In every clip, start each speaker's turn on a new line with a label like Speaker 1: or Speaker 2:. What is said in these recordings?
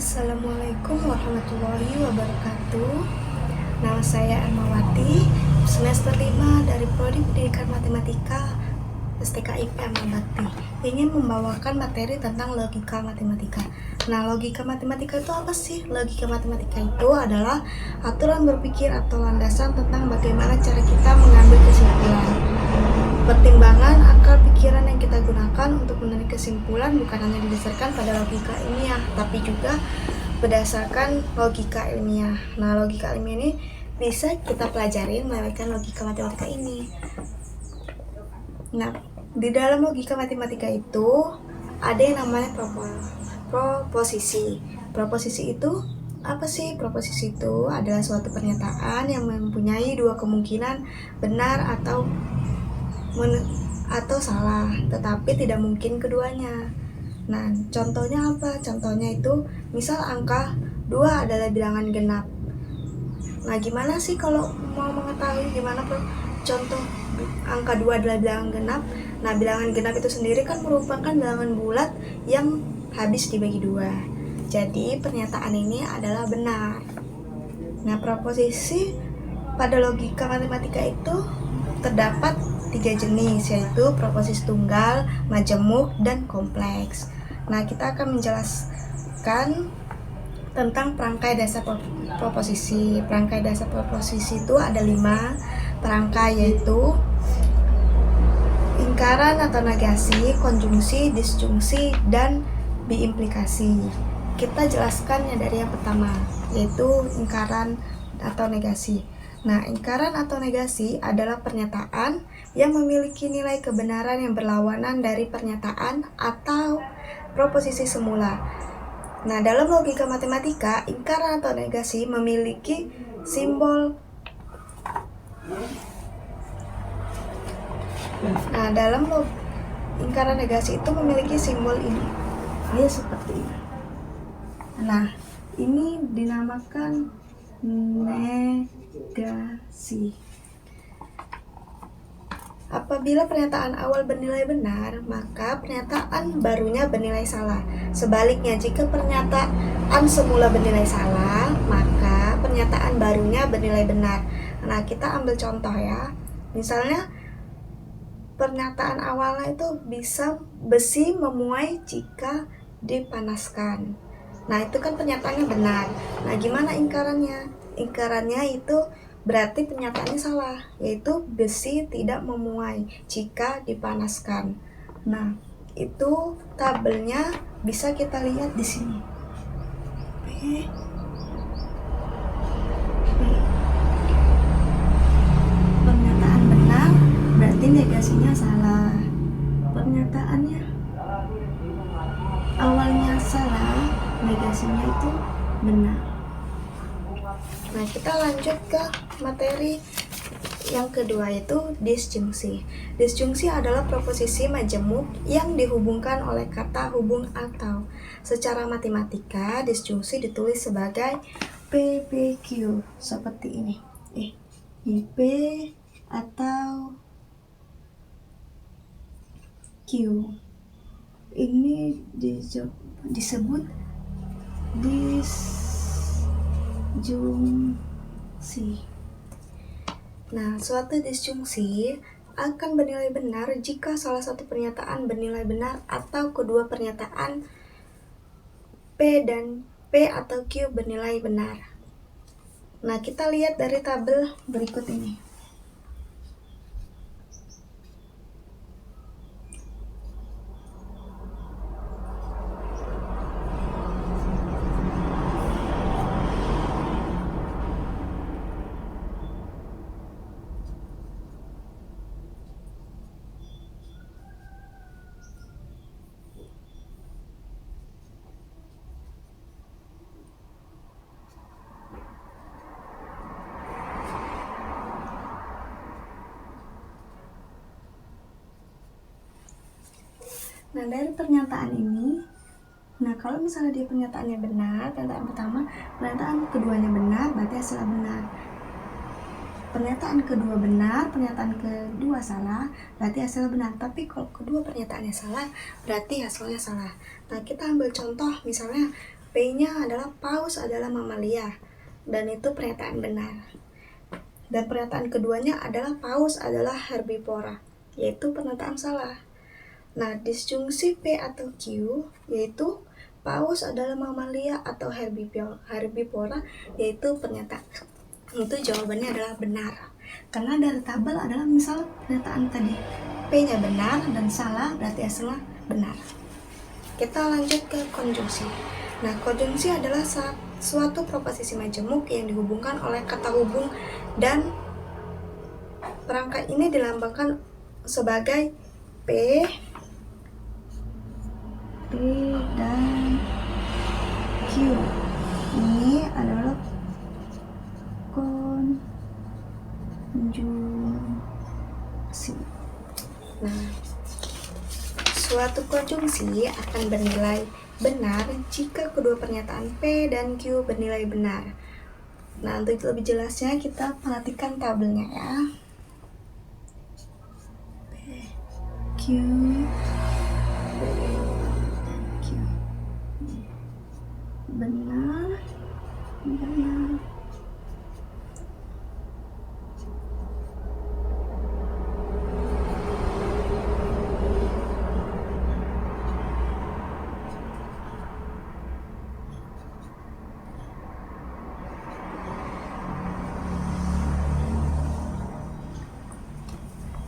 Speaker 1: Assalamualaikum warahmatullahi wabarakatuh. Nama saya Ermawati, semester 5 dari Prodi Pendidikan Matematika STKIP Ermabakti. Ingin membawakan materi tentang logika matematika. Nah, logika matematika itu apa sih? Logika matematika itu adalah aturan berpikir atau landasan tentang bagaimana cara kita mengambil kesimpulan. Pertimbangan akal pikiran yang kita gunakan untuk menarik kesimpulan bukan hanya didasarkan pada logika ilmiah, tapi juga berdasarkan logika ilmiah. Nah, logika ilmiah ini bisa kita pelajari melewati logika matematika ini. Nah, di dalam logika matematika itu ada yang namanya proposisi. Proposisi itu apa sih? Proposisi itu adalah suatu pernyataan yang mempunyai dua kemungkinan, benar atau salah, tetapi tidak mungkin keduanya. Nah, contohnya apa? Contohnya itu misal angka 2 adalah bilangan genap. Nah, gimana sih kalau mau mengetahui gimana contoh angka 2 adalah bilangan genap? Nah, bilangan genap itu sendiri kan merupakan bilangan bulat yang habis dibagi 2. Jadi, pernyataan ini adalah benar. Nah, proposisi pada logika matematika itu terdapat 3 jenis, yaitu proposisi tunggal, majemuk, dan kompleks. Nah, kita akan menjelaskan tentang perangkai dasar proposisi. Perangkai dasar proposisi itu ada 5 perangkai, yaitu ingkaran atau negasi, konjungsi, disjungsi, dan biimplikasi. Kita jelaskannya dari yang pertama, yaitu ingkaran atau negasi. Nah, ingkaran atau negasi adalah pernyataan yang memiliki nilai kebenaran yang berlawanan dari pernyataan atau proposisi semula. Nah, dalam logika matematika, ingkaran atau negasi memiliki simbol. Nah, dalam ingkaran negasi itu memiliki simbol ini. Dia seperti ini. Nah, ini dinamakan negasi. Apabila pernyataan awal bernilai benar, maka pernyataan barunya bernilai salah. Sebaliknya, jika pernyataan semula bernilai salah, maka pernyataan barunya bernilai benar. Nah, kita ambil contoh ya. Misalnya, pernyataan awalnya itu bisa besi memuai jika dipanaskan. Nah, itu kan pernyataannya benar. Nah, gimana ingkarannya? Ingkarannya itu berarti pernyataannya salah, yaitu besi tidak memuai jika dipanaskan. Nah, itu tabelnya bisa kita lihat di sini. Pernyataan benar berarti negasinya salah. Pernyataannya awalnya salah, negasinya itu benar. Nah, kita lanjut ke materi yang kedua, yaitu disjungsi. Disjungsi adalah proposisi majemuk yang dihubungkan oleh kata hubung atau. Secara matematika, disjungsi ditulis sebagai PPQ seperti ini. P atau Q. Ini disebut disjungsi. Nah, suatu disjungsi akan bernilai benar jika salah satu pernyataan bernilai benar atau kedua pernyataan P atau Q bernilai benar. Nah, kita lihat dari tabel berikut ini. Nah, dari pernyataan ini, nah kalau misalnya dia pernyataannya benar, pernyataan pertama, pernyataan keduanya benar, berarti hasilnya benar. Pernyataan kedua benar, pernyataan kedua salah, berarti hasilnya benar. Tapi kalau kedua pernyataannya salah, berarti hasilnya salah. Nah, kita ambil contoh, misalnya P-nya adalah paus adalah mamalia, dan itu pernyataan benar. Dan pernyataan keduanya adalah paus adalah herbivora, yaitu pernyataan salah. Nah, disjungsi P atau Q, yaitu paus adalah mamalia atau herbivora, yaitu pernyataan itu jawabannya adalah benar. Karena dari tabel adalah misal pernyataan tadi P-nya benar dan salah, berarti hasilnya benar. Kita lanjut ke konjungsi. Nah, konjungsi adalah suatu proposisi majemuk yang dihubungkan oleh kata hubung, dan perangkat ini dilambangkan sebagai P dan Q. Ini adalah konjungsi. Nah, suatu konjungsi akan bernilai benar jika kedua pernyataan P dan Q bernilai benar. Nah, untuk lebih jelasnya kita perhatikan tabelnya ya. P, Q, P, dan Q. Benar.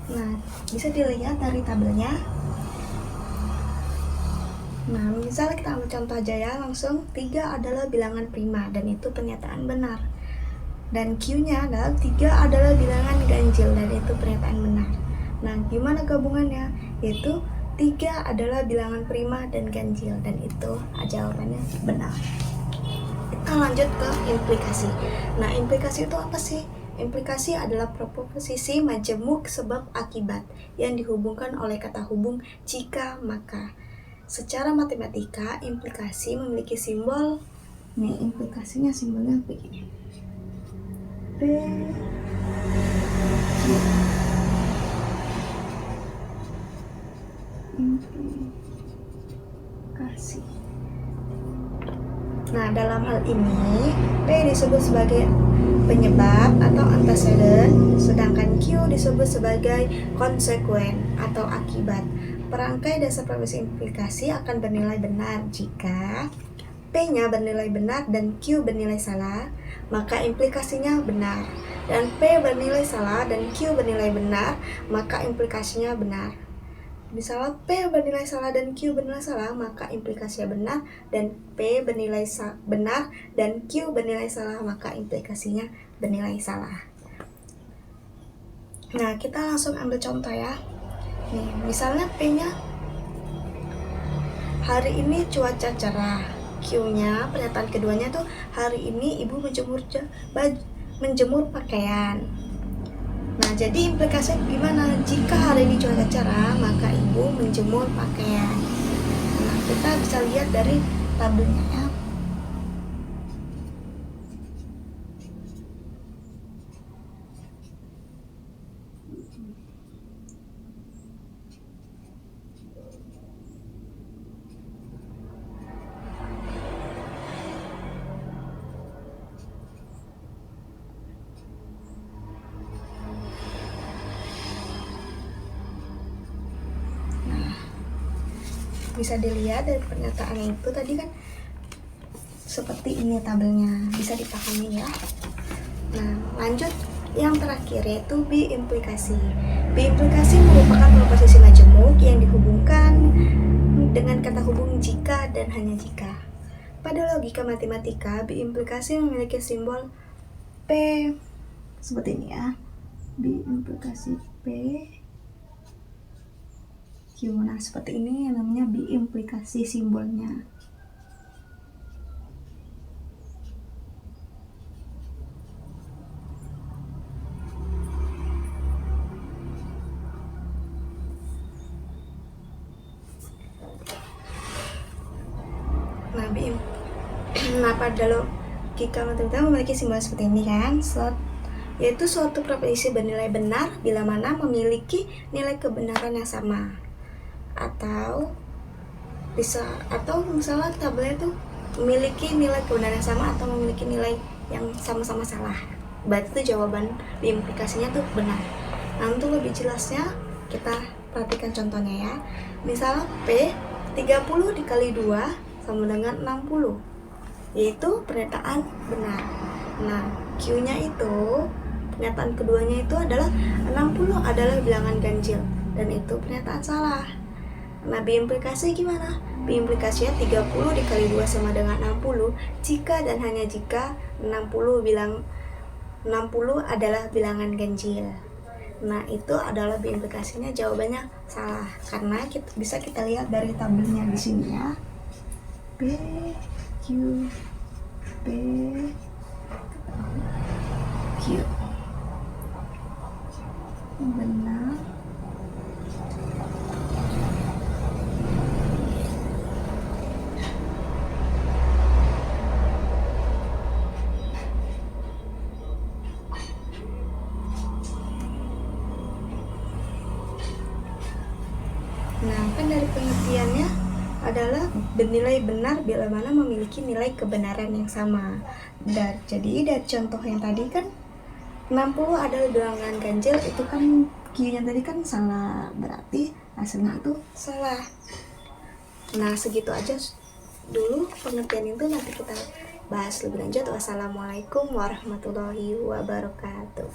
Speaker 1: Nah, bisa dilihat dari tabelnya. Nah, misalnya kita ambil contoh aja ya, langsung 3 adalah bilangan prima, dan itu pernyataan benar. Dan Q-nya adalah 3 adalah bilangan ganjil, dan itu pernyataan benar. Nah, gimana gabungannya? Yaitu 3 adalah bilangan prima dan ganjil, dan itu jawabannya benar. Kita lanjut ke implikasi. Nah, implikasi itu apa sih? Implikasi adalah proposisi majemuk sebab akibat yang dihubungkan oleh kata hubung jika maka. Secara matematika, implikasi memiliki simbol. Nih, implikasinya simbolnya begini. P, implikasi. Nah, dalam hal ini P disebut sebagai penyebab atau antecedent, sedangkan Q disebut sebagai konsekuen atau akibat. Perangkai dasar proposisi implikasi akan bernilai benar jika P-nya bernilai benar dan Q bernilai salah, maka implikasinya benar. Dan P bernilai salah dan Q bernilai benar, maka implikasinya benar. Misalnya P bernilai salah dan Q bernilai salah, maka implikasinya benar, dan P bernilai benar dan Q bernilai salah, maka implikasinya bernilai salah. Nah, kita langsung ambil contoh ya. Nih, misalnya P-nya hari ini cuaca cerah. Q-nya, pernyataan keduanya tuh hari ini ibu menjemur pakaian. Nah, jadi implikasinya gimana? Jika hari ini cuaca cerah, maka ibu menjemur pakaian. Nah, kita bisa lihat dari tabelnya ya. Bisa dilihat dari pernyataan itu tadi kan seperti ini tabelnya, bisa dipahami ya. Nah, lanjut yang terakhir yaitu biimplikasi. Biimplikasi merupakan proposisi majemuk yang dihubungkan dengan kata hubung jika dan hanya jika. Pada logika matematika, biimplikasi memiliki simbol P seperti ini ya. Biimplikasi P Q. Nah, seperti ini yang namanya biimplikasi simbolnya. Nah, pada logika matematika memiliki simbol seperti ini kan, yaitu suatu proposisi bernilai benar bila mana memiliki nilai kebenaran yang sama. Atau misalnya tabelnya tuh memiliki nilai kebenaran yang sama atau memiliki nilai yang sama-sama salah. Berarti itu jawaban implikasinya tuh benar. Nah, untuk lebih jelasnya kita perhatikan contohnya ya. Misalnya P 30 dikali 2 sama dengan 60, yaitu pernyataan benar. Nah, Q-nya itu, pernyataan keduanya itu adalah 60 adalah bilangan ganjil, dan itu pernyataan salah. Nah, biimplikasi gimana? Biimplikasinya 30 dikali 2 sama dengan 60 jika dan hanya jika 60 adalah bilangan ganjil. Nah, itu adalah biimplikasinya, jawabannya salah. Karena bisa kita lihat dari tabelnya di sini ya. P, Q, P, Q. Benar. Nah, kan dari pengertiannya adalah bernilai benar bila mana memiliki nilai kebenaran yang sama. Jadi dari contoh yang tadi kan 60 adalah bilangan ganjil, itu kan Q-nya tadi kan salah, berarti hasilnya itu salah. Nah, segitu aja dulu pengertian itu, nanti kita bahas lebih lanjut. Wassalamualaikum warahmatullahi wabarakatuh.